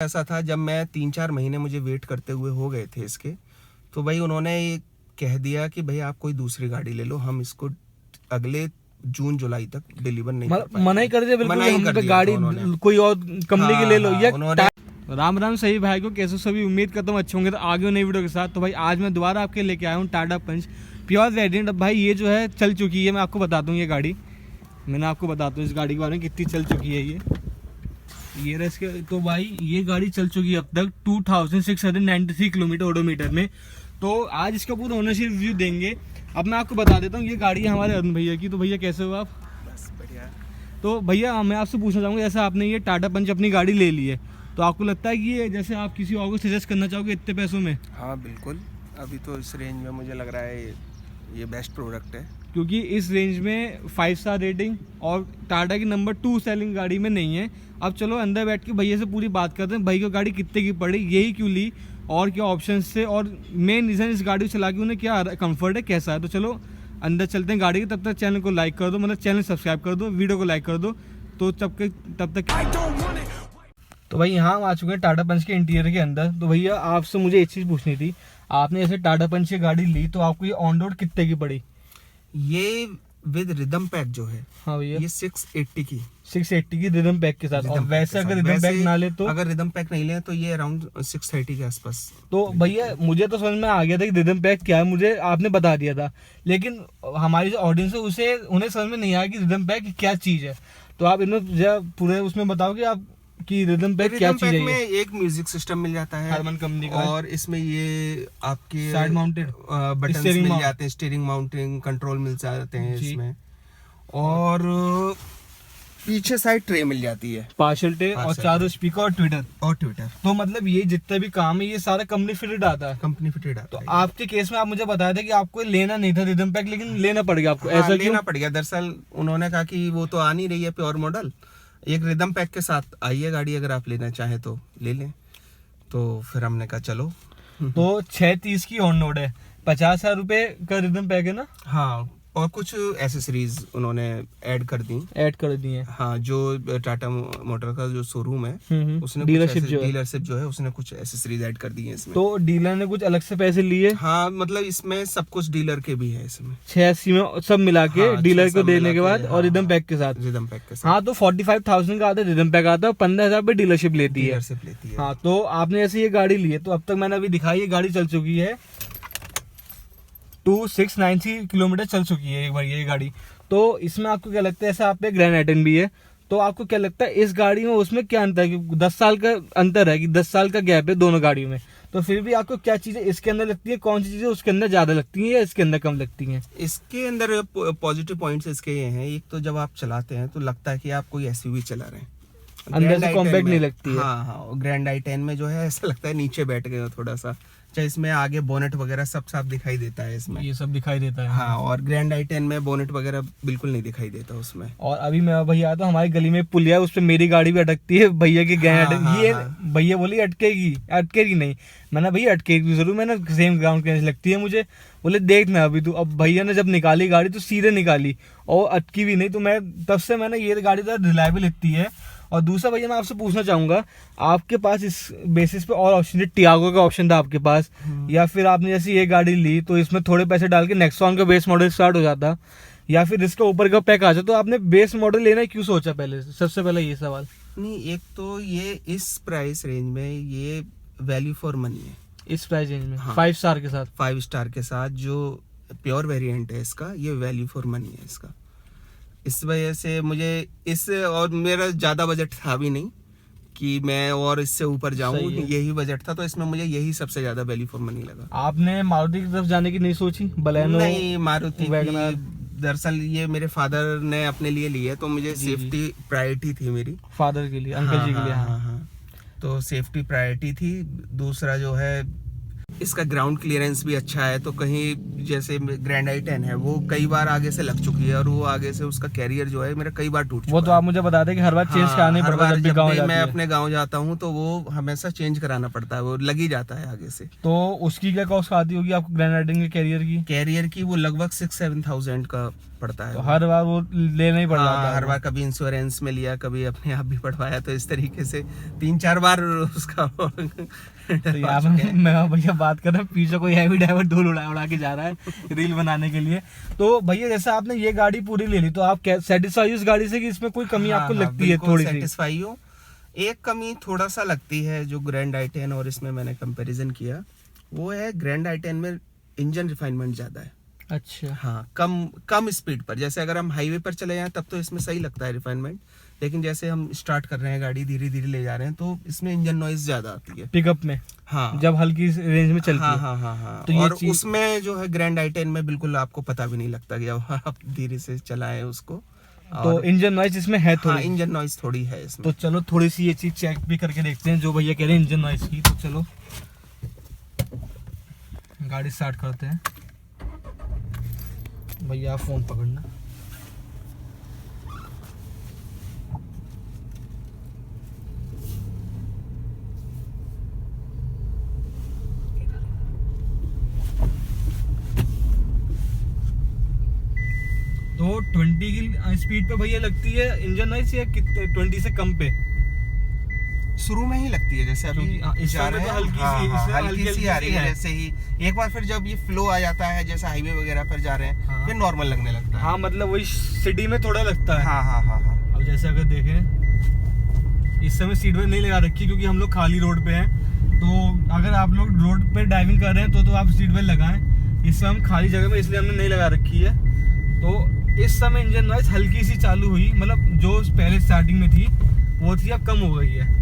ऐसा था जब मैं 3-4 महीने मुझे वेट करते हुए हो गए थे इसके, तो भाई उन्होंने ये कह दिया कि भाई आप कोई दूसरी गाड़ी ले लो, हम इसको अगले जून जुलाई तक डिलीवर नहीं कर पाएंगे। मना ही कर दिया बिल्कुल, मना ही हम कर पे दिया गाड़ी था उन्होंने। कोई और कंपनी की ले लो। हाँ, या उन्होंने राम राम सही भाई को, कैसे सभी उम्मीद करता हूँ अच्छे होंगे। तो आगे नई वीडियो के साथ तो भाई आज मैं दोबारा आपके लेके आया हूँ टाटा पंच प्योर वेरिएंट। अब भाई ये जो है चल चुकी है, मैं आपको बताता हूँ ये गाड़ी, मैंने आपको बताता हूँ इस गाड़ी के बारे में कितनी चल चुकी है ये रहा इसके। तो भाई ये गाड़ी चल चुकी है अब तक 2693 किलोमीटर ओडोमीटर में। तो आज इसका पूरा ओनरशिप रिव्यू देंगे। अब मैं आपको बता देता हूँ ये गाड़ी है हमारे अरुण भैया की। तो भैया कैसे हो आप? बस बढ़िया। तो भैया मैं आपसे पूछना चाहूँगा, जैसे आपने ये टाटा पंच अपनी गाड़ी ले ली है, तो आपको लगता है कि ये जैसे आप किसी और को सजेस्ट करना चाहोगे इतने पैसों में? हाँ बिल्कुल, अभी तो इस रेंज में मुझे लग रहा है ये बेस्ट प्रोडक्ट है, क्योंकि इस रेंज में 5 स्टार रेटिंग और टाटा की नंबर 2 सेलिंग गाड़ी में नहीं है। अब चलो अंदर बैठ के भैया से पूरी बात करते हैं, भाई को गाड़ी कितने की पड़ी, यही क्यों ली और क्या ऑप्शंस थे, और मेन रीज़न इस गाड़ी को चला के उन्हें क्या कंफर्ट है, कैसा है। तो चलो अंदर चलते हैं गाड़ी के। तब तक चैनल को लाइक कर दो, मतलब चैनल सब्सक्राइब कर दो, वीडियो को लाइक कर दो। तो तब तक तो भाई यहाँ हम आ चुके हैं टाटा पंच के इंटीरियर के अंदर। तो भैया आपसे मुझे एक चीज़ पूछनी थी, आपने जैसे टाटा पंच की गाड़ी ली तो आपको ये ऑन रोड कितने की पड़ी? ये विद रिदम पैक जो है, हाँ भैया, ये 680 की 680 की रिदम पैक के साथ। और वैसे अगर रिदम पैक ना ले तो? अगर रिदम पैक नहीं ले तो ये अराउंड 630 के आसपास। तो भैया मुझे तो समझ में आ गया था कि रिदम पैक क्या है, मुझे आपने बता दिया था, लेकिन हमारी जो ऑडियंस है उसे उन्हें समझ में नहीं आया कि रिदम पैक क्या चीज़ है। तो आप इन्हें पूरे उसमें बताओ कि आप कि रिदम पैक क्या चीज़ है। में एक म्यूजिक सिस्टम मिल जाता है हारमन कंपनी का, और इसमें ये आपके साइड माउंटेड बटन्स मिल जाते हैं, स्टीयरिंग माउंटिंग कंट्रोल मिल जाते हैं इसमें, और पीछे साइड ट्रे मिल जाती है, पार्शल ट्रे, और चारों स्पीकर और ट्विटर। तो मतलब ये जितना भी काम है ये सारा कंपनी फिटेड आता है, कंपनी फिटेड आता तो है। आपके केस में आप मुझे बताया था कि आपको लेना नहीं था रिदम पैक, लेकिन लेना पड़ गया आपको। हाँ, ऐसा लेना पड़ गया। दरअसल उन्होंने कहा कि वो तो आ नहीं रही है प्योर मॉडल, एक रिदम पैक के साथ आई है गाड़ी, अगर आप लेना चाहें तो ले लें। तो फिर हमने कहा चलो। तो 630 की ऑन रोड है, 50,000 रुपए का रिदम पैक है ना? हाँ, और कुछ एसेसरीज उन्होंने ऐड कर दी है। हाँ, जो टाटा मोटर का जो शोरूम है उसने डीलरशिप जो है उसने कुछ एसेसरीज ऐड कर दी है इसमें। तो डीलर ने कुछ अलग से पैसे लिए? हाँ, मतलब इसमें सब कुछ डीलर के भी है इसमें, 86 में सब मिला के। हाँ, डीलर को देने के बाद, और रिदम पैक के साथ। हाँ, तो 45,000 का आता है रिदम पैक आता है, 15,000 पे डीलरशिप लेती है। हाँ, तो आपने ऐसे ये गाड़ी ली है, तो अब तक मैंने अभी दिखाई, ये गाड़ी चल चुकी है 2690 किलोमीटर चल चुकी है एक बार ये गाड़ी। तो इसमें आपको क्या लगता है, ऐसा आप पे ग्रैंड आइटन भी है, तो आपको क्या लगता है इस गाड़ी में उसमें क्या अंतर है? कि 10 साल का अंतर है, कि 10 साल का गैप है दोनों गाड़ियों में, तो फिर भी आपको क्या चीजें इसके अंदर लगती है, कौन सी चीजें उसके अंदर ज्यादा लगती हैं या इसके अंदर कम लगती हैं? इसके अंदर पॉजिटिव पॉइंट्स इसके ये हैं, एक तो जब आप चलाते हैं तो लगता है कि आप कोई एसयूवी चला रहे हैं, अंदर से कॉम्पैक्ट नहीं लगती है। हाँ, ग्रैंड i10 में जो है ऐसा लगता है नीचे बैठ गए हो थोड़ा सा, चाहे इसमें आगे बोनेट वगैरह सब साफ दिखाई देता है इसमें, ये सब दिखाई देता है। हाँ, और ग्रैंड i10 में बोनेट वगैरह बिल्कुल नहीं दिखाई देता उसमें। और अभी मैं भैया तो हमारी गली में पुलिया है, उस पर मेरी गाड़ी भी अटकती है, भैया की ये भैया बोली अटकेगी नहीं। मैंने भैया अटकेगी जरूर, मैंने सेम ग्राउंड के लगती है मुझे। बोले देखना अभी तू। अब भैया ने जब निकाली गाड़ी तो सीधे निकाली और अटकी भी नहीं, तो मैं तब से मैंने ये गाड़ी तो रिलायबल इतनी है। और दूसरा भैया मैं आपसे पूछना चाहूंगा, आपके पास इस बेसिस पे और ऑप्शन, टियागो का ऑप्शन था आपके पास, या फिर आपने जैसे ये गाड़ी ली तो इसमें थोड़े पैसे डाल के नेक्सॉन का बेस मॉडल स्टार्ट हो जाता, या फिर इसका ऊपर का पैक आ जाता, तो आपने बेस मॉडल लेना क्यों सोचा पहले? सबसे पहले ये सवाल। नहीं, एक तो ये इस प्राइस रेंज में ये वैल्यू फॉर मनी है, इस प्राइस रेंज में। हाँ, 5 स्टार के साथ, 5 स्टार के साथ जो प्योर वेरिएंट है इसका, ये वैल्यू फॉर मनी है इसका। इस वजह से मुझे और मेरा ज़्यादा बजट था भी नहीं कि मैं और इससे ऊपर जाऊं, यही बजट था, तो इसमें मुझे यही सबसे ज़्यादा वैल्यू फॉर मनी लगा। आपने मारुति की तरफ जाने की नहीं सोची? बलेनो नहीं, मारुति वैगनर दरअसल ये मेरे फादर ने अपने लिए ली है, तो मुझे सेफ्टी प्रायोरिटी थी मेरी, फादर के लिए, अंकल जी के लिए। हाँ, तो सेफ्टी प्रायोरिटी थी। दूसरा जो है इसका ग्राउंड क्लियरेंस भी अच्छा है, तो कहीं जैसे ग्रैंड i10 है वो कई बार आगे से लग चुकी है, और वो आगे से उसका कैरियर जो है मेरा कई बार टूट चुका है। वो तो आप मुझे बता दें कि हर बार चेंज कराना पड़ता है, जब मैं अपने गांव जाता हूं तो वो हमेशा चेंज कराना पड़ता है, वो लग ही जाता है आगे से। तो उसकी क्या कॉस्ट आती होगी आपको ग्रैंड i10 के कैरियर की? वो लगभग 6-7 थाउजेंड का पड़ता है। तो हर बार वो लेना ही पड़ जाता हाँ, है। हर बार कभी इंश्योरेंस में लिया, कभी अपने आप भी पढ़वाया, तो इस तरीके से 3-4 बार उसका तो यहाँ पे मैं भैया बात कर रहा हूँ, पीछे कोई हैवी ड्राइवर धूल उड़ा के जा रहा है रील बनाने के लिए। तो भैया जैसे आपने ये गाड़ी पूरी ले ली, तो आप सेटिस्फाई इस गाड़ी से कि इसमें कोई कमी आपको लगती है थोड़ी सी? सेटिस्फाई हूँ। एक कमी थोड़ा सा लगती है जो ग्रैंड i10 और इसमें मैंने कंपैरिजन किया, वो है ग्रैंड i10 में इंजन रिफाइनमेंट ज्यादा है। अच्छा। हाँ, कम स्पीड पर, जैसे अगर हम हाईवे पर चले जाएं तब तो इसमें सही लगता है रिफाइनमेंट, लेकिन जैसे हम स्टार्ट कर रहे हैं गाड़ी, धीरे धीरे ले जा रहे हैं, तो इसमें इंजन नॉइज ज्यादा आती है पिकअप में, हाँ, जब हल्की रेंज में चलती हाँ, है। हाँ, हाँ, हाँ। तो ये और चीज- उसमें जो है ग्रैंड i10 में बिल्कुल आपको पता भी नहीं लगता कि अब आप धीरे से चलाएं उसको। तो और इंजन नॉइज इसमें है हाँ, थोड़ी। इंजन नॉइज थोड़ी है इसमें। तो चलो थोड़ी सी ये चीज चेक भी करके देखते हैं जो भैया कह रहे हैं इंजन नॉइज की। तो चलो गाड़ी स्टार्ट करते हैं। भैया आप फोन पकड़ना। तो 20 की स्पीड पे भैया लगती है इंजन नॉइज या कितने 20 से कम पे? शुरू में ही लगती है, जैसे अभी क्योंकि, हाँ, इस जा समय रहे तो हैं, हल्की हाँ, सी- हाँ, इसमें हल्की सी आ रही है। जैसे ही एक बार फिर जब ये फ्लो आ जाता है, जैसे हाईवे वगैरह पर जा रहे हैं, हाँ। फिर नॉर्मल लगने लगता है। हाँ, मतलब वही सिटी में थोड़ा लगता है। हाँ, हाँ, हाँ, हाँ। अब जैसे अगर देखें, इस समय सीट बेल्ट नहीं लगा रखी क्योंकि हम लोग खाली रोड पे हैं। तो अगर आप लोग रोड पे ड्राइविंग कर रहे हैं तो आप सीट बेल्ट लगाएं। इस समय हम खाली जगह में, इसलिए हमने नहीं लगा रखी है। तो इस समय इंजन नॉइज हल्की सी चालू हुई, मतलब जो पहले स्टार्टिंग में थी वो थी, अब कम हो गई है।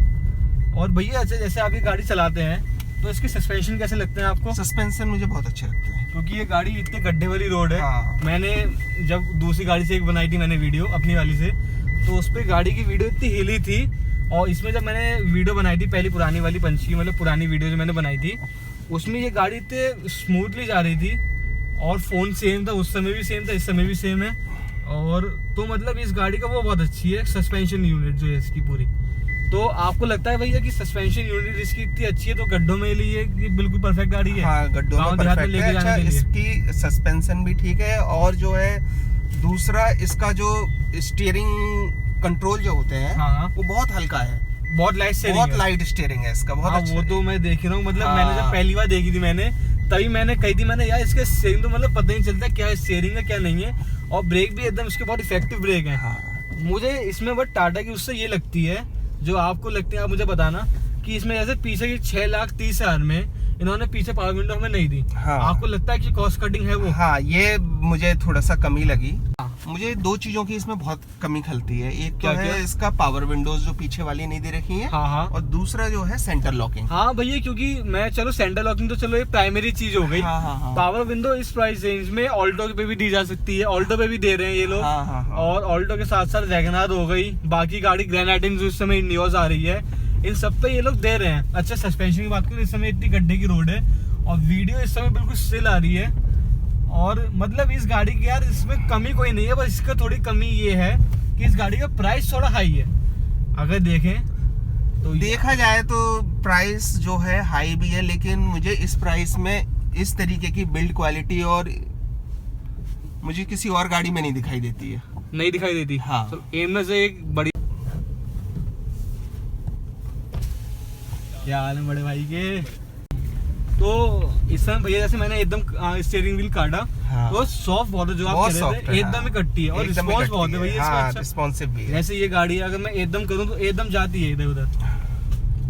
और भैया जैसे आप ये गाड़ी चलाते हैं तो इसके सस्पेंशन कैसे लगते हैं आपको? सस्पेंशन मुझे बहुत अच्छे लगते हैं, क्योंकि ये गाड़ी इतने गड्ढे वाली रोड है। हाँ। मैंने जब दूसरी गाड़ी से एक बनाई थी मैंने वीडियो अपनी वाली से, तो उस पर गाड़ी की वीडियो इतनी हिली थी। और इसमें जब मैंने वीडियो बनाई थी पहली पुरानी वाली पंची, मतलब पुरानी वीडियो जो मैंने बनाई थी, उसमें ये गाड़ी इतने स्मूथली जा रही थी। और फोन सेम था, उस समय भी सेम था, इस समय भी सेम है। और तो मतलब इस गाड़ी का वो बहुत अच्छी है, सस्पेंशन यूनिट जो है इसकी पूरी। तो आपको लगता है भैया कि सस्पेंशन यूनिट इसकी इतनी अच्छी है तो गड्ढों में लिए कि बिल्कुल परफेक्ट गाड़ी है? हाँ, गड्ढों गाँव में देहात परफेक्ट है। लेके जाने अच्छा, के लिए। इसकी सस्पेंशन भी ठीक है, और जो है दूसरा इसका जो स्टीयरिंग कंट्रोल जो होते हैं, हाँ। वो बहुत हल्का है, बहुत लाइट से बहुत लाइट स्टीयरिंग है इसका, बहुत हाँ, अच्छा वो है। तो मैं देख रहा हूँ। मतलब हाँ। मैंने जब पहली बार देखी थी मैंने, तभी मैंने कही थी मैंने, यार इसका स्टीयरिंग तो मतलब पता ही नहीं चलता क्या स्टीयरिंग है क्या नहीं है। और ब्रेक भी एकदम इसके बहुत इफेक्टिव ब्रेक है। हाँ। मुझे इसमें बट टाटा की उससे ये लगती है, जो आपको लगती है आप मुझे बताना, कि इसमें जैसे पीछे की 6,30,000 में इन्होंने पीछे पावर विंडो हमें नहीं दी। हाँ। आपको लगता है कि कॉस्ट कटिंग है वो? हाँ, ये मुझे थोड़ा सा कमी लगी। हाँ। मुझे दो चीजों की इसमें बहुत कमी खलती है। एक तो क्या- है क्या? इसका पावर विंडोज जो पीछे वाली नहीं दे रखी है, हाँ, हाँ। और दूसरा जो है सेंटर लॉकिंग। हाँ भैया, क्योंकि मैं चलो सेंटर लॉकिंग तो चलो ये प्राइमरी चीज हो गई। हाँ, हाँ, हाँ। पावर विंडो इस प्राइस रेंज में ऑल्टो पे भी दी जा सकती है, ऑल्टो पे भी दे रहे हैं ये लोग। हाँ, हाँ, हाँ। और ऑल्टो के साथ साथ वैगनार हो गई, बाकी गाड़ी ग्रैंड i10 जो इस समय न्यूज आ रही है, इन सब पे ये लोग दे रहे हैं। अच्छा, सस्पेंशन की बात करें, इस समय इतनी गड्ढे की रोड है और वीडियो इस समय बिल्कुल स्टिल आ रही है। और मतलब इस गाड़ी की यार इसमें कमी कोई नहीं है, बस इसका थोड़ी कमी ये है कि इस गाड़ी का प्राइस थोड़ा हाई है। अगर देखें तो देखा जाए तो प्राइस जो है हाई भी है, लेकिन मुझे इस प्राइस में इस तरीके की बिल्ड क्वालिटी और मुझे किसी और गाड़ी में नहीं दिखाई देती है। नहीं दिखाई देती। हाँ। तो इनमें से एक बड़ी, क्या हाल है बड़े भाई के? तो इस समय भैया जैसे मैंने एकदम स्टीयरिंग व्हील काटा, हाँ। तो सॉफ्ट बहुत है, जो आप बहुत कह रहे सॉफ्ट थे, है, एकदम ही हाँ। कटती है। और एकदम ही रिस्पॉन्स कटती बहुत है भैया इसका। हाँ, अच्छा। रिस्पॉन्सिव भी है। जैसे ये गाड़ी अगर मैं एकदम करूँ तो एकदम जाती है इधर उधर।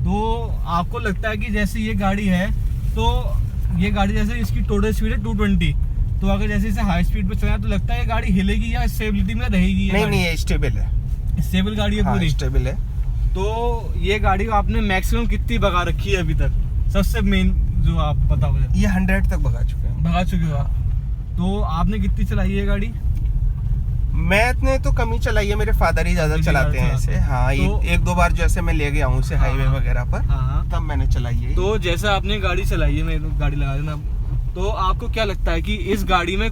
तो आपको लगता है कि जैसे ये गाड़ी है, तो ये गाड़ी जैसे इसकी टोटल स्पीड है 220, तो अगर जैसे इसे हाई स्पीड पे चलाएं तो लगता है ये गाड़ी हिलेगी या स्टेबिलिटी में रहेगी? नहीं, ये स्टेबल है, स्टेबल गाड़ी है पूरी। स्टेबल है। तो ये गाड़ी आपने मैक्सिमम कितनी भगा रखी है अभी तक? सबसे मेन जो आप पता मुझे। ये 100 तक भगा चुके हैं। भगा चुके हो आप? तो आपने कितनी चलाई है गाड़ी? मैंने तो कम ही चलाई है, मेरे फादर ही ज्यादा चलाते हैं इसे। हाँ, तो- एक दो बार जैसे मैं ले गया हूँ उसे हाईवे हाँ। वगैरह पर, हाँ। तब मैंने चलाई है। तो जैसा आपने गाड़ी चलाई है, मैं गाड़ी लगा देना, तो आपको क्या लगता है कि इस गाड़ी में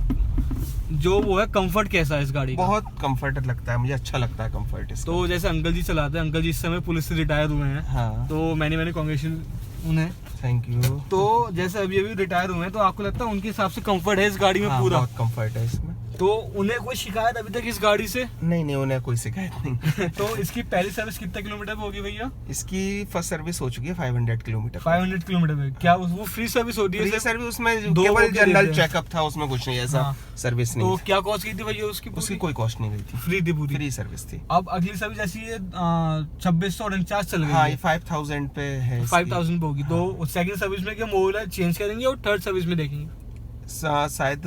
जो वो है कंफर्ट कैसा है इस गाड़ी का? बहुत कंफर्ट लगता है मुझे, अच्छा लगता है कंफर्ट इसका। तो जैसे अंकल जी चलाते हैं, अंकल जी इस समय पुलिस से रिटायर हुए हैं, हाँ, तो मैंने कांग्रेचुलेशन उन्हें। Thank you. तो जैसे अभी रिटायर हुए हैं, तो आपको लगता है उनके हिसाब से कंफर्ट है इस गाड़ी में हाँ, पूरा? बहुत कंफर्ट है इसमें। तो उन्हें कोई शिकायत अभी तक इस गाड़ी से? नहीं, उन्हें कोई शिकायत नहीं। तो इसकी पहली सर्विस कितने किलोमीटर पे होगी भैया? इसकी फर्स्ट सर्विस हो चुकी है 500 किलोमीटर। 500 किलोमीटर पे। क्या वो फ्री सर्विस होती है? फ्री सर्विस उसमें दो केवल लोग जनरल देते हैं। चेकअप था, उसमें कुछ नहीं ऐसा हाँ। सर्विस नहीं। तो क्या कॉस्ट की थी भैया उसकी? उसकी कोई कॉस्ट नहीं गई थी, फ्री थी पूरी? फ्री सर्विस थी। अब अगली सर्विस जैसी ये 2649 चल गई हाँ, है। ये 5000 पे है। 5000 पे होगी। हाँ। तो सेकंड सर्विस में क्या मोबाइल चेंज करेंगे और थर्ड सर्विस में देखेंगे? शायद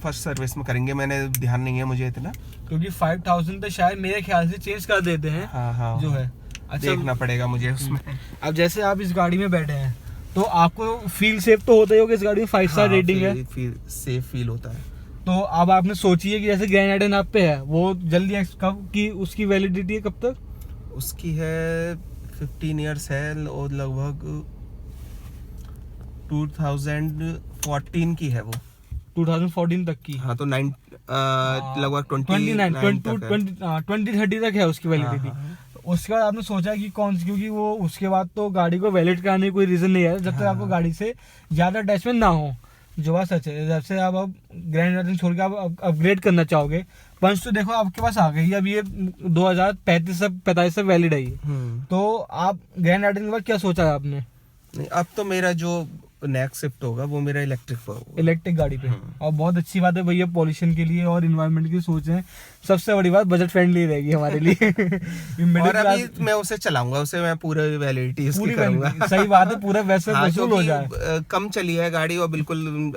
फर्स्ट सर्विस में करेंगे, मैंने ध्यान नहीं है मुझे इतना, क्योंकि 5000 पे शायद मेरे ख्याल से चेंज कर देते हैं। हाँ जो है अच्छा देखना पड़ेगा मुझे उसमें। अब जैसे आप इस गाड़ी में बैठे हैं तो आपको फील सेफ तो होता ही होगा, इस गाड़ी में 5 स्टार रेटिंग है, सेफ फील होता है। तो अब आपने सोची है कि जैसे ग्रैंड आइडन आप पे है वो जल्दी कब की उसकी वैलिडिटी है, कब तक? उसकी है 15 इयर्स है और लगभग 2014 की है वो। 2014 तक की। हाँ, तो लगभग 2030 तक है उसकी वैलिडिटी। हाँ। उसके बाद आपने सोचा कि कौन सी, क्योंकि वो उसके बाद तो गाड़ी को वैलिड कराने की कोई रीजन नहीं है जब तक आपको गाड़ी से ज्यादा अटैचमेंट ना हो, जो बात सच है। जब से आप अब ग्रैंड आइडन छोड़ के आप अपग्रेड करना चाहोगे, पंच तो देखो आपके पास आ गई, अब ये 2035 तक वैलिड है ये। तो आप ग्रैंड आइडन के बाद क्या सोचा है आपने? नहीं, अब तो मेरा जो नेक्स्ट शिफ्ट होगा वो मेरा इलेक्ट्रिक पर होगा। इलेक्ट्रिक गाड़ी पे। और बहुत अच्छी बात है भैया, पॉल्यूशन के लिए और इन्वायरमेंट की सोच है। सबसे बड़ी बात बजट फ्रेंडली रहेगी हमारे लिए। और अभी मैं उसे चलाऊंगा, उसे मैं पूरी वैलिडिटी उसकी करूंगा। सही बात है, पूरा वैसे वसूल हो जाए। कम चली है गाड़ी और बिल्कुल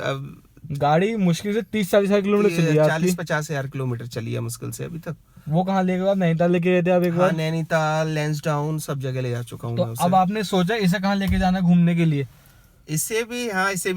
गाड़ी मुश्किल से 30-40 हजार किलोमीटर चली है। 40-50 हजार किलोमीटर चली है मुश्किल से अभी तक। वो कहाँ लेके आप नैनीताल लेके गए थे आप एक बार? नैनीताल, लैंसडाउन सब जगह ले जा चुका हूँ। तो अब आपने सोचा इसे कहाँ लेके जाना घूमने के लिए? इसे भी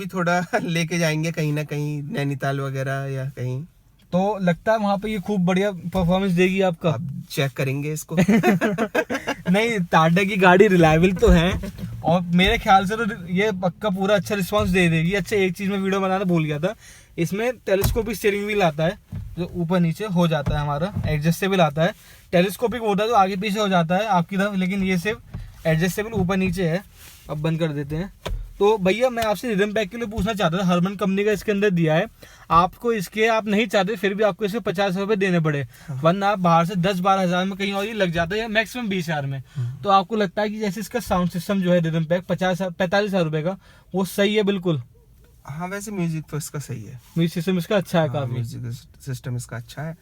थोड़ा लेके जाएंगे कहीं ना कहीं, नैनीताल वगैरह या कहीं। तो लगता है वहाँ पे ये खूब बढ़िया परफॉर्मेंस देगी आपका? अब चेक करेंगे इसको। नहीं, टाटा की गाड़ी रिलायबल तो है और मेरे ख्याल से तो ये पक्का पूरा अच्छा रिस्पांस दे देगी। अच्छा, एक चीज मैं वीडियो बनाना भूल गया था, इसमें टेलीस्कोपिक स्टीयरिंग व्हील आता है जो ऊपर नीचे हो जाता है, हमारा एडजस्टेबल आता है। टेलीस्कोपिक होता है तो आगे पीछे हो जाता है आपकी तरफ, लेकिन ये सिर्फ एडजस्टेबल ऊपर नीचे है। अब बंद कर देते हैं। तो भैया मैं आपसे रिदम पैक के लिए पूछना चाहता था, हरमन कंपनी का इसके अंदर दिया है आपको, इसके आप नहीं चाहते फिर भी आपको इसे 50 रुपए देने पड़े, वरना आप बाहर से 10-12 हजार में कहीं और ही लग जाता है, मैक्सिमम 20 हजार में। तो आपको लगता है कि जैसे इसका साउंड सिस्टम जो है रिदम पैक 45 हजार रुपए का, वो सही है बिल्कुल? हाँ, वैसे म्यूजिक तो इसका सही है, म्यूजिक सिस्टम इसका अच्छा है काफी। म्यूजिक सिस्टम इसका अच्छा है।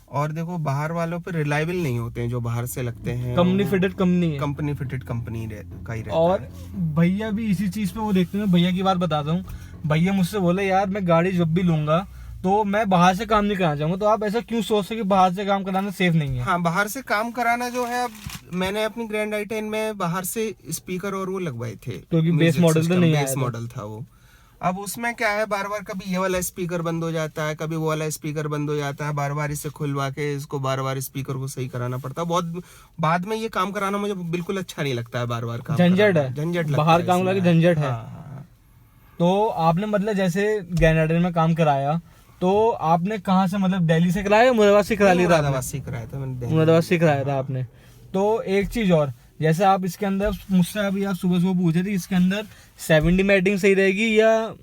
और देखो, बाहर वालों पे रिलायबल नहीं होते हैं जो बाहर से लगते हैं। कंपनी फिटेड कंपनी है, कंपनी फिटेड कंपनी का ही रहता और है। भैया भी इसी चीज पे वो देखते हैं। भैया की बात बताता हूँ, भैया मुझसे बोले यार मैं गाड़ी जब भी लूंगा तो मैं बाहर से काम नहीं कराना चाहूंगा। तो आप ऐसा क्यों सोचते कि बाहर से काम कराना सेफ नहीं है? हाँ, बाहर से काम कराना जो है, अब मैंने अपनी ग्रैंड आई10 में बाहर से स्पीकर और वो लगवाए थे, क्योंकि बेस मॉडल तो नहीं आया बेस था। मॉडल था वो। अब उसमें क्या है, बार बार कभी ये वाला स्पीकर बंद हो जाता है, कभी वो वाला स्पीकर बंद हो जाता है, बार बार इसे खुलवा के इसको बार बार स्पीकर को सही कराना पड़ता है। बहुत बाद में ये काम कराना मुझे बिल्कुल अच्छा नहीं लगता है, बार बार काम झंझट है, झंझट बाहर काम लगा झंझट है। हाँ। तो आपने मतलब जैसे ग्रैंड आइडन में काम कराया तो आपने कहाँ से, मतलब दिल्ली से कराया या मुरादाबाद से करा लिया था? मुरादाबाद से कराया था मैंने, मुरादाबाद से कराया था आपने। तो एक चीज और, जैसे आप इसके अंदर मुझसे अभी आप सुबह सुबह पूछे थे इसके अंदर 70 मैटिंग सही रहेगी या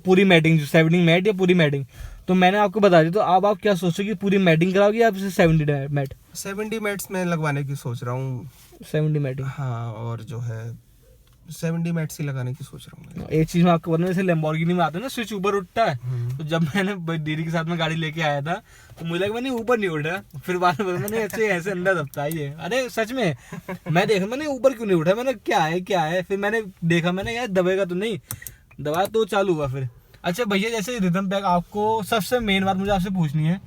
पूरी मैटिंग, 70 मैट या पूरी मैटिंग, तो मैंने आपको बता दी। तो अब आप क्या सोचो कि पूरी मैटिंग कराओगे या 70 मैट? 70 मैट्स में लगवाने की सोच रहा हूँ। 70 मैटिंग, हाँ, और जो है 70 मैट्स ही लगाने की सोच रहा हूँ। एक चीज मैं आपको बताऊं, जैसे लैम्बोर्गिनी में आता है ना स्विच ऊपर उठता है, तो जब मैंने दीदी के साथ में गाड़ी लेके आया था तो मुझे लगा मैंने ऊपर नहीं उठा, फिर बाद में मैंने ऐसे अंदर दबता है ये, अरे सच में मैं देखा मैंने ऊपर क्यों नहीं उठा, मैंने क्या है, फिर मैंने देखा, मैंने यार दबेगा तो नहीं, दबा तो चालू हुआ फिर। अच्छा भैया, जैसे रिदम पैक, आपको सबसे मेन बात मुझे आपसे पूछनी है,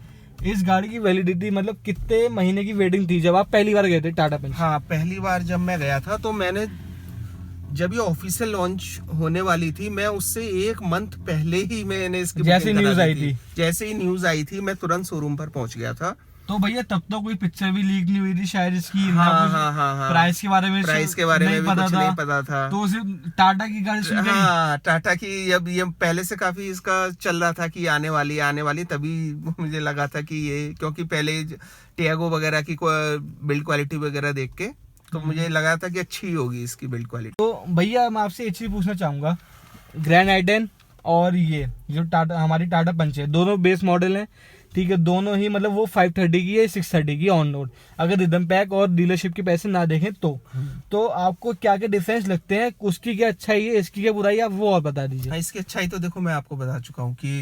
इस गाड़ी की वैलिडिटी मतलब कितने महीने की वेटिंग थी जब आप पहली बार गए थे टाटा पंच? हाँ, पहली बार जब मैं गया था तो मैंने, जब ये ऑफिशियल लॉन्च होने वाली थी, मैं उससे 1 मंथ पहले ही मैंने इसकी जैसे न्यूज आई थी, जैसे ही न्यूज आई थी मैं तुरंत शोरूम पर पहुंच गया था। तो भैया तब तो कोई पिक्चर भी लीक नहीं हुई थी शायद इसकी, हाँ, प्राइस के बारे में भी कुछ नहीं पता था। तो सिर्फ टाटा की गाड़ी सुन गई। हाँ, टाटा की, अब ये पहले से काफी इसका चल रहा था कि आने वाली, तभी मुझे लगा था कि ये, क्योंकि पहले टियागो वगैरह की बिल्ड क्वालिटी वगैरह देख के तो मुझे लगा था कि अच्छी होगी इसकी बिल्ड क्वालिटी। तो भैया मैं आपसे एक चीज पूछना चाहूंगा, ग्रैंड आइडन और ये जो टाटा हमारी टाटा पंच है, दोनों बेस मॉडल हैं, ठीक है, दोनों ही मतलब वो 530 की है, 630 की ऑन रोड, अगर रिदम पैक और डीलरशिप के पैसे ना देखें तो आपको क्या क्या डिफरेंस लगते हैं, उसकी क्या अच्छाई है, इसकी क्या बुराई है, आप वो और बता दीजिए। हाँ, इसकी अच्छाई तो देखो मैं आपको बता चुका हूँ कि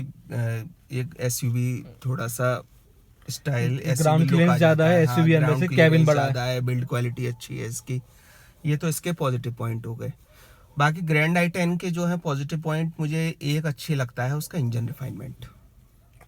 एक एसयूवी थोड़ा सा स्टाइल एसयूवी ग्राउंड लुक आ क्लियरेंस ज्यादा जाता है है। एसयूवी अंदर से, कैबिन बड़ा है। ज्यादा है, बिल्ड क्वालिटी अच्छी है इसकी, ये तो इसके पॉजिटिव पॉइंट हो गए। बाकी ग्रैंड i10 के जो है पॉजिटिव पॉइंट, मुझे एक अच्छी लगता है उसका इंजन रिफाइनमेंट,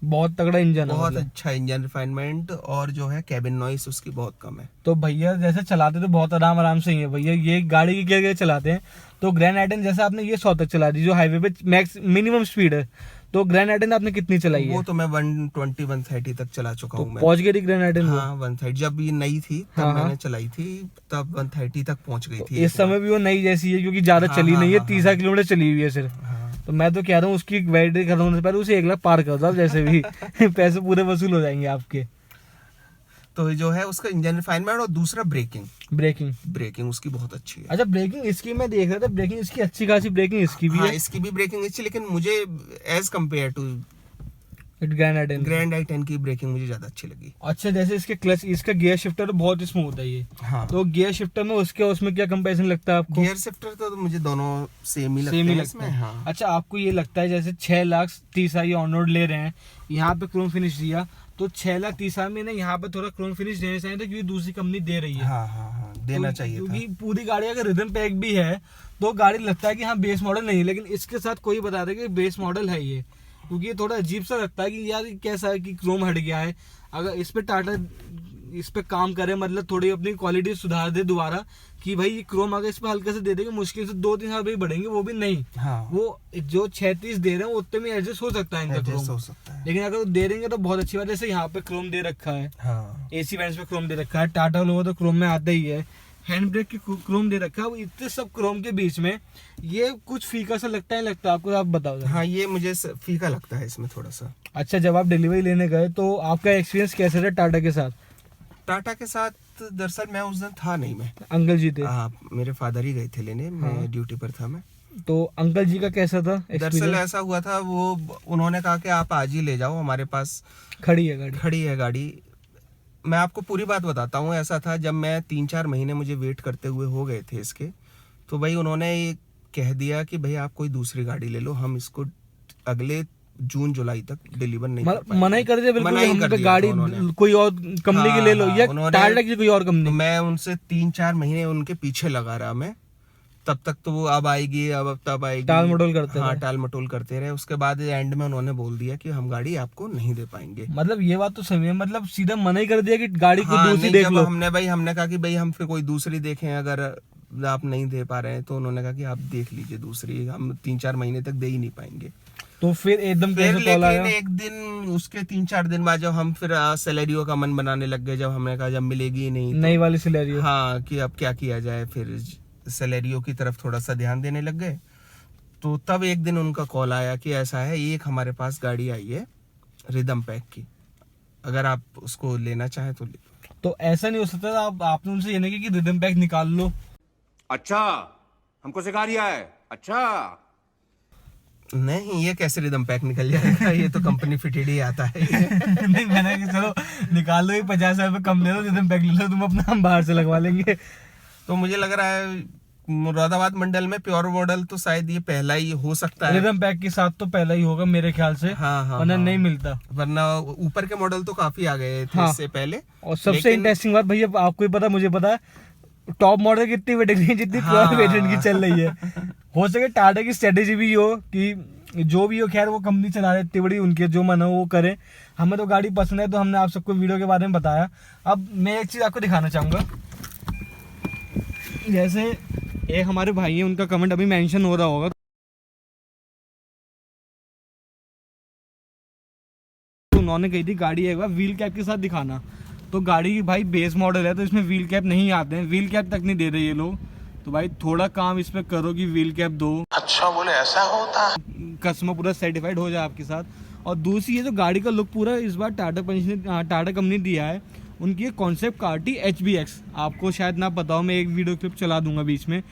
बहुत तगड़ा इंजन है बहुत मतलब। अच्छा इंजन रिफाइनमेंट, और जो है कैबिन नॉइस उसकी बहुत कम है। तो भैया जैसे चलाते तो बहुत आराम आराम से ही है भैया, ये गाड़ी की क्या चलाते हैं, तो ग्रैंड i10 जैसे आपने ये 100 तक चला दी, जो हाईवे पे मैक्स मिनिमम स्पीड है, तो ग्रैंड i10 आपने कितनी चलाई है? वो तो मैं 120 130 तक चला चुका तो हूँ मैं। पहुंच गई थी ग्रैंड i10 वो? हाँ 130, जब ये नई थी तब हाँ, मैंने हाँ। चलाई थी, तब 130 तक पहुंच गई तो थी इस एक बार। समय भी वो नई जैसी है, क्योंकि ज्यादा हाँ, चली हाँ, नहीं है, हाँ, 30 हाँ, किलोमीटर चली हुई है सिर्फ। हाँ। तो मैं तो कह रहा हूँ उसकी बैटरी खत्म होने से पहले उसे 1 लाख पार कर दो आप, जैसे भी पैसे पूरे वसूल हो जाएंगे आपके। तो ये जो है उसका इंजन रिफाइनमेंट, और दूसरा ब्रेकिंग, ब्रेकिंग, ब्रेकिंग उसकी बहुत अच्छी है। अच्छा ब्रेकिंग इसकी मैं देख रहा था, ब्रेकिंग इसकी अच्छी खासी ब्रेकिंग इसकी भी हाँ, है। इसकी भी ब्रेकिंग अच्छी, लेकिन मुझे as compare to grand i10 grand i10 की ब्रेकिंग मुझे ज्यादा अच्छी लगी। अच्छा, जैसे इसके क्लच, इसका गियर शिफ्टर तो बहुत स्मूथ है ये, हाँ, तो गियर शिफ्टर में उसके उसमें क्या कंपैरिजन लगता है आपको? गियर शिफ्टर तो मुझे दोनों सेम ही लगते सेम ही हैं लगता इसमें। है। हाँ, अच्छा, आपको ये लगता है जैसे 6,30,000 ये ऑन रोड ले रहे हैं, यहाँ पे क्रोम फिनिश दिया, तो 6,30,000 में ना यहाँ पे थोड़ा क्रोम फिनिश देना चाहिए था, क्योंकि दूसरी कंपनी दे रही है। हाँ, हाँ, हाँ, देना तो चाहिए था। क्योंकि पूरी गाड़ी अगर रिदम पैक भी है तो गाड़ी लगता है कि हाँ बेस मॉडल नहीं है, लेकिन इसके साथ कोई बता दे कि बेस मॉडल है ये, क्योंकि ये थोड़ा अजीब सा लगता है कि यार ये कैसा है कि क्रोम हट गया है। अगर इस पे टाटा इस पे काम करे, मतलब थोड़ी अपनी क्वालिटी सुधार दे दोबारा, कि भाई ये क्रोम अगर इस पे हल्के से दे देंगे, मुश्किल से 2-3 साल भी बढ़ेंगे, वो भी नहीं। हाँ, वो जो 36 दे रहे हैं उतने में एडजस्ट हो सकता है इनका एडजस्ट क्रोम, हो सकता है। लेकिन अगर वो दे देंगे तो बहुत अच्छी बात है। जैसे यहाँ पे क्रोम दे रखा है, हाँ, एसी वेंट्स पे क्रोम दे रखा है, टाटा लोगो तो क्रोम में आता ही है, हैंड ब्रेक की क्रोम दे रखा है, वो इतने सब क्रोम के बीच में ये कुछ फीका सा लगता है, लगता है आपको? आप बताओ जरा। हाँ, ये मुझे फीका लगता है इसमें थोड़ा सा। अच्छा, जब आप डिलीवरी लेने गए तो आपका एक्सपीरियंस कैसा था टाटा के साथ? टाटा के साथ दरअसल मैं उस दिन था नहीं, मैं अंकल जी थे? हाँ, मेरे फादर ही गए थे लेने, मैं हाँ। ड्यूटी पर था मैं। तो अंकल जी का कैसा था दरअसल एक्सपीरियंस? ऐसा हुआ था, वो उन्होंने कहा कि आप आज ही ले जाओ, हमारे पास खड़ी है गाड़ी? खड़ी है गाड़ी। मैं आपको पूरी बात बताता हूँ, ऐसा था जब मैं 3-4 महीने मुझे वेट करते हुए हो गए थे इसके, तो भाई उन्होंने ये कह दिया कि भाई आप कोई दूसरी गाड़ी ले लो, हम इसको अगले जून जुलाई तक डिलीवर नहीं कर पाएंगे। मना ही कर दिया बिल्कुल, मना ही हम कर पे दिया था गाड़ी उन्होंने। कोई और कंपनी की ले लो, हाँ, या उन्होंने- टाटा की कोई और तो कंपनी? मैं उनसे 3-4 महीने उनके पीछे लगा रहा मैं, तब तक तो वो अब आएगी, अब तब आएगी, टाल मटोल करते हाँ रहे। टाल मटोल करते रहे। उसके बाद एंड में उन्होंने बोल दिया कि हम गाड़ी आपको नहीं दे पाएंगे। मतलब ये बात तो सही है, मतलब सीधा मना ही कर दिया कि गाड़ी को हाँ, दूसरी नहीं, देख जब लो। हमने कहा कि भाई हम फिर कोई दूसरी देखें, अगर आप नहीं दे पा रहे हैं, तो उन्होंने कहा कि आप देख लीजिए दूसरी, हम 3-4 महीने तक दे ही नहीं पाएंगे। तो फिर एकदम फिर कैसे कॉल आया? लेकिन एक दिन, उसके 3-4 दिन बाद, जब हम फिर सैलरियों का मन बनाने लग गए, जब हमने कहा जब मिलेगी ही नहीं नई तो, वाली सिलेरियो? हाँ, कि अब क्या किया जाए, फिर सैलरियों की तरफ थोड़ा सा ध्यान देने लग गए। तो तब एक दिन उनका कॉल आया कि ऐसा है, एक हमारे पास गाड़ी आई है रिदम पैक की, अगर आप उसको लेना चाहें तो ले लो। तो ऐसा नहीं हो सकता था आपने उनसे ये नहीं कि रिदम पैक निकाल लो? अच्छा, हमको सिखा रिया है। अच्छा, नहीं, ये कैसे रिदम पैक निकल जाएगा, ये तो कंपनी फिटेड ही आता है। नहीं, मैंने कि चलो निकाल लो, ये 50,000 रुपये कम ले लो, रिदम पैक ले लो, तुम अपना, हम बाहर से लगवा लेंगे। तो मुझे लग रहा है मुरादाबाद मंडल में प्योर मॉडल तो शायद ये पहला ही हो सकता है। रिदम पैक के साथ तो पहला ही होगा मेरे ख्याल से, हाँ, हाँ, वरना हाँ। नहीं मिलता। वरना ऊपर के मॉडल तो काफी आ गए थे हाँ। इससे पहले। और सबसे लेकिन- इंटरेस्टिंग बात भैया, आपको ही पता, मुझे पता है, टॉप मॉडल कितनी वेटेड नहीं, जितनी हाँ। प्योर वेटेड की चल रही है। हो सके टाटा की स्ट्रेटेजी भी हो कि जो भी हो, खैर वो कंपनी चला रहे, इतनी बड़ी, उनके जो मन हो वो करे। हमें तो गाड़ी पसंद है, तो हमने आप सबको वीडियो के बारे में बताया। अब मैं एक चीज आपको दिखाना चाहूंगा, जैसे एक हमारे भाई है, उनका कमेंट अभी मेंशन हो रहा होगा, तो उन्होंने कही थी गाड़ी एक बार व्हील कैप के साथ दिखाना। तो गाड़ी भाई बेस मॉडल है, तो इसमें व्हील कैप नहीं आते हैं, व्हील कैप तक नहीं दे रहे ये लोग। तो भाई थोड़ा काम इस पे करो कि व्हील कैप दो। अच्छा, बोले ऐसा होता? कस्टमर पूरा सेटिस्फाइड हो जाए आपके साथ। और दूसरी ये जो गाड़ी का लुक पूरा इस बार टाटा पंच ने, टाटा कंपनी दिया है, उनकी कॉन्सेप्ट कार थी HBX, आपको शायद ना पता हो, मैं एक वीडियो क्लिप चला दूंगा बीच में।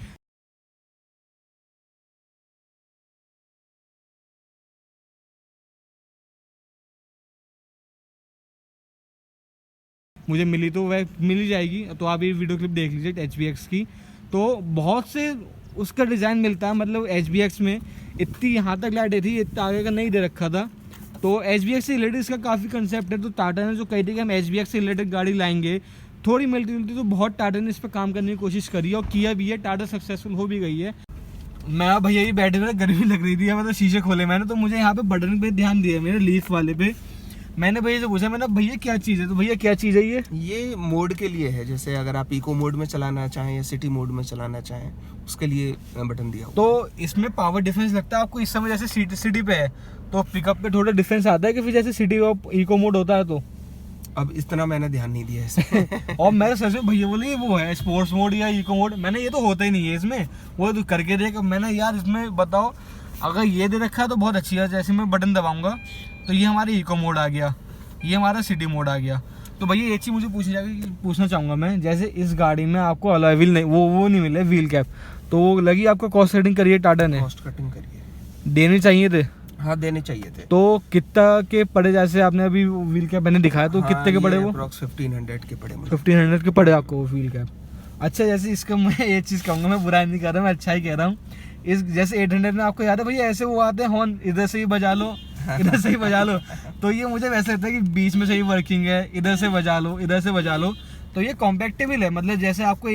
मुझे मिली तो वह मिल ही जाएगी, तो आप ये वीडियो क्लिप देख लीजिए HBX की। तो बहुत से उसका डिज़ाइन मिलता है, मतलब HBX में इतनी यहाँ तक लाइटें थी, इतना आगे का नहीं दे रखा था। तो HBX से रिलेटेड इसका काफ़ी कंसेप्ट है। तो टाटा ने जो कही थी कि हम HBX से रिलेटेड गाड़ी लाएंगे, थोड़ी मिलती जुलती, तो बहुत टाटा ने इस पर काम करने की कोशिश करी और किया भी है। टाटा सक्सेसफुल हो भी गई है। मैं भैया ये बैठे हुए गर्मी लग रही थी, मतलब शीशे खोले मैंने, तो मुझे यहाँ पे बटन पे ध्यान दिया मेरे लीफ वाले पे। मैंने भैया से पूछा, मैंने भैया क्या चीज़ है, तो भैया क्या चीज़ है ये मोड के लिए है, जैसे अगर आप इको मोड में चलाना चाहें या सिटी मोड में चलाना चाहें, उसके लिए बटन दिया हुआ तो इसमें पावर डिफरेंस लगता है आपको इस समय? जैसे सिटी पे है तो पिकअप पे थोड़ा डिफरेंस आता है कि फिर जैसे सिटी और इको मोड होता है तो? अब इतना मैंने ध्यान नहीं दिया इसमें। और मैं सच में भैया बोले वो है स्पोर्ट्स मोड या इको मोड, मैंने ये तो होता ही नहीं है इसमें, वो तो करके देख। मैंने यार इसमें बताओ, अगर ये दे रखा है तो बहुत अच्छी है, जैसे मैं बटन दबाऊंगा तो ये हमारे इको मोड आ गया, ये हमारा सिटी मोड आ गया। तो भैया एक चीज़ मुझे पूछना चाहूँगा मैं, जैसे इस गाड़ी में आपको अलॉय व्हील नहीं, वो नहीं मिले व्हील कैप, तो वो लगी आपको कॉस्ट सेटिंग करिए टाटा ने? कॉस्ट कटिंग करिए, देने चाहिए थे? हाँ देने चाहिए थे। तो कितना के पड़े? जैसे आपने अभी व्हील कैप मैंने दिखाया, तो कितने के पड़े वो? अप्रॉक्स 1500 के पड़े मुझे। 1500 के पड़े आपको वो व्हील कैप? अच्छा, जैसे इसका मैं एक चीज़ कहूँगा, मैं बुरा नहीं कर रहा, मैं अच्छा ही कह रहा हूँ। इस जैसे 800 में आपको याद है भैया ऐसे वो आते हैं हॉर्न, इधर से ही बजा लो, इधर से ही बजा लो, तो ये मुझे वैसे लगता है कि बीच में से ही वर्किंग है, इधर से बजा लो, इधर से बजा लो। तो ये कॉम्पैक्टेबल है, मतलब जैसे आपको